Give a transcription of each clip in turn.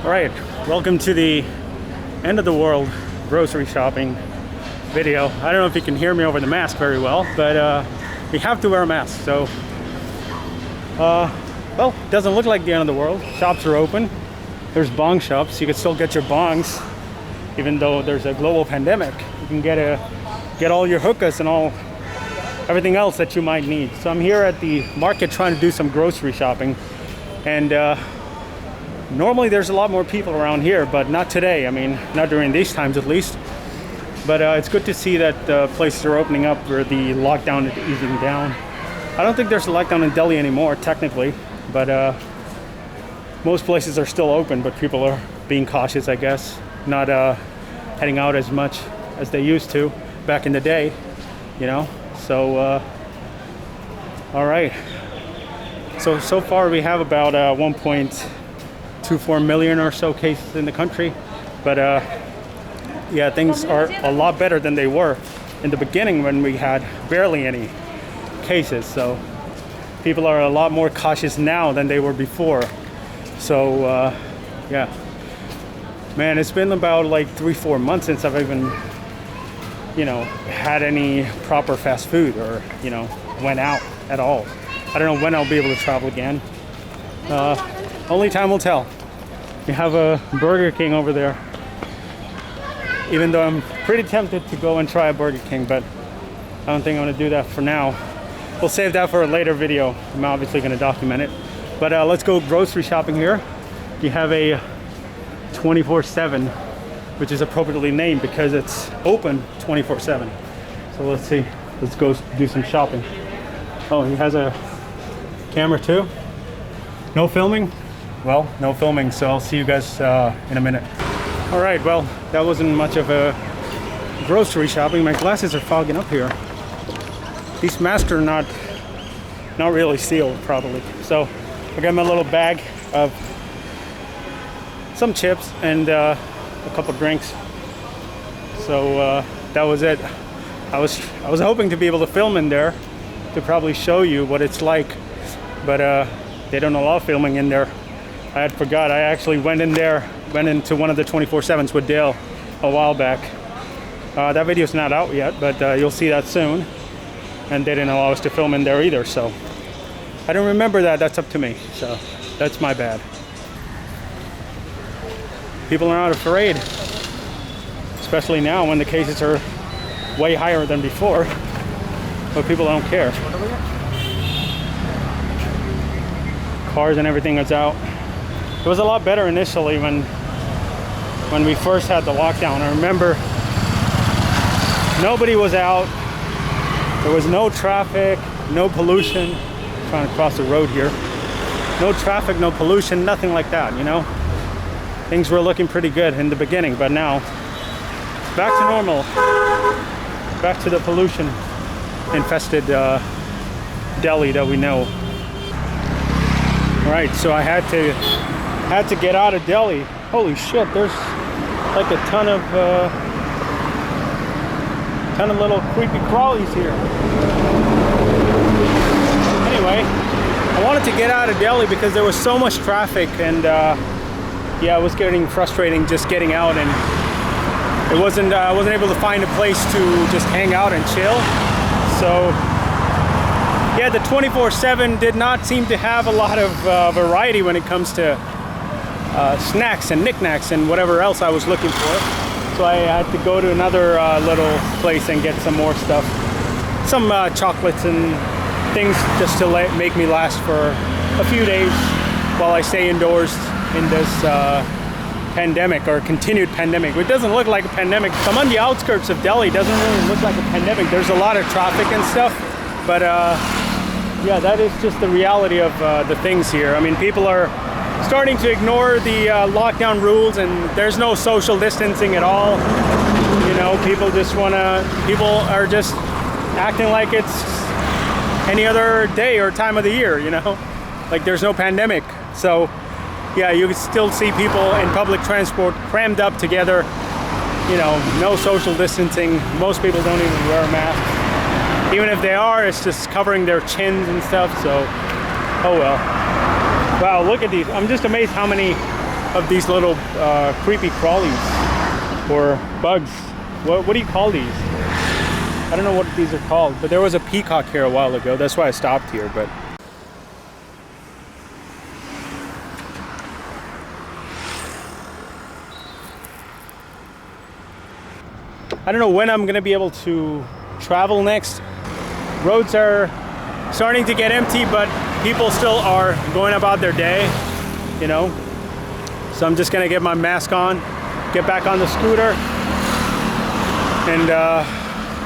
All right, welcome to the end of the world grocery shopping video. I don't know if you can hear me over the mask very well, but we have to wear a mask. So, well, it doesn't look like the end of the world. Shops are open. There's bong shops. You can still get your bongs, even though there's a global pandemic. You can get all your hookahs and everything else that you might need. So I'm here at the market trying to do some grocery shopping, and normally there's a lot more people around here, but not today. I mean, not during these times at least. But it's good to see that places are opening up where the lockdown is easing down. I don't think there's a lockdown in Delhi anymore, technically, but most places are still open, but people are being cautious, I guess, not heading out as much as they used to back in the day, you know. So, all right. So far we have about 1.24 million or so cases in the country, but yeah, things are a lot better than they were in the beginning when we had barely any cases. So people are a lot more cautious now than they were before. So yeah, man, it's been about like 3-4 months since I've even, had any proper fast food or, went out at all. I don't know when I'll be able to travel again. Only time will tell. We have a Burger King over there. Even though I'm pretty tempted to go and try a Burger King, but I don't think I'm gonna do that for now. We'll save that for a later video. I'm obviously gonna document it. But let's go grocery shopping here. You have a 24/7, which is appropriately named because it's open 24/7. So let's see, let's go do some shopping. Oh, he has a camera too? No filming? Well, no filming, so I'll see you guys in a minute. All right, well, that wasn't much of a grocery shopping. My glasses are fogging up here. These masks are not really sealed properly. So I got my little bag of some chips and a couple drinks. So that was it. I was hoping to be able to film in there to probably show you what it's like, but they don't allow filming in there. I had forgot. I actually went into one of the 24/7s with Dale a while back. That video's not out yet, but you'll see that soon. And they didn't allow us to film in there either, so I don't remember that. That's up to me, so that's my bad. People are not afraid, especially now when the cases are way higher than before, but people don't care. Cars and everything is out. It was a lot better initially when we first had the lockdown. I remember nobody was out. There was no traffic, no pollution. I'm trying to cross the road here. No traffic, no pollution, nothing like that, Things were looking pretty good in the beginning, but now back to normal. Back to the pollution infested Delhi that we know. All right, so I had to get out of Delhi. Holy shit, there's like a ton of little creepy crawlies here. Anyway, I wanted to get out of Delhi because there was so much traffic, and yeah, it was getting frustrating just getting out, and I wasn't able to find a place to just hang out and chill. So yeah, the 24/7 did not seem to have a lot of variety when it comes to snacks and knickknacks and whatever else I was looking for. So I had to go to another little place and get some more stuff, some chocolates and things just to make me last for a few days while I stay indoors in this pandemic or continued pandemic. It doesn't look like a pandemic. I'm on the outskirts of Delhi. It doesn't really look like a pandemic. There's a lot of traffic and stuff, but yeah, that is just the reality of the things here. I mean, people are starting to ignore the lockdown rules, and there's no social distancing at all. People are just acting like it's any other day or time of the year, like there's no pandemic. So yeah, you can still see people in public transport crammed up together, no social distancing. Most people don't even wear masks. Even if they are, it's just covering their chins and stuff, so oh well. Wow, look at these. I'm just amazed how many of these little creepy crawlies or bugs. What do you call these? I don't know what these are called, but there was a peacock here a while ago. That's why I stopped here, but I don't know when I'm gonna be able to travel next. Roads are starting to get empty, but people still are going about their day, you know. So I'm just gonna get my mask on, get back on the scooter, and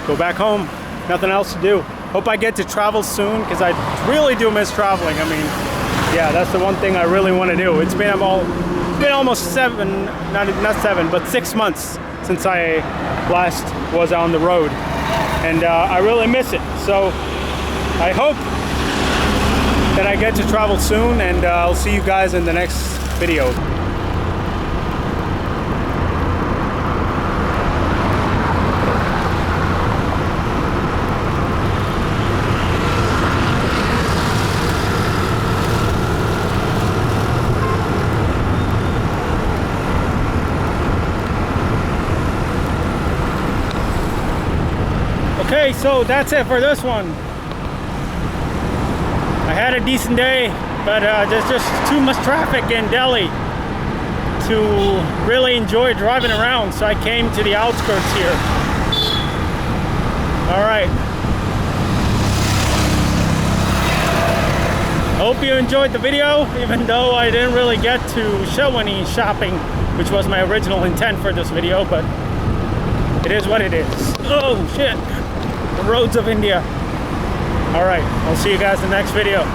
go back home. Nothing else to do. Hope I get to travel soon, because I really do miss traveling. I mean, yeah, that's the one thing I really want to do. It's been almost 6 months since I last was on the road, and I really miss it. So I hope that I get to travel soon, and I'll see you guys in the next video. Okay, so that's it for this one. I had a decent day, but there's just too much traffic in Delhi to really enjoy driving around, so I came to the outskirts here. All right. Hope you enjoyed the video, even though I didn't really get to show any shopping, which was my original intent for this video, but it is what it is. Oh shit, the roads of India. All right, I'll see you guys in the next video.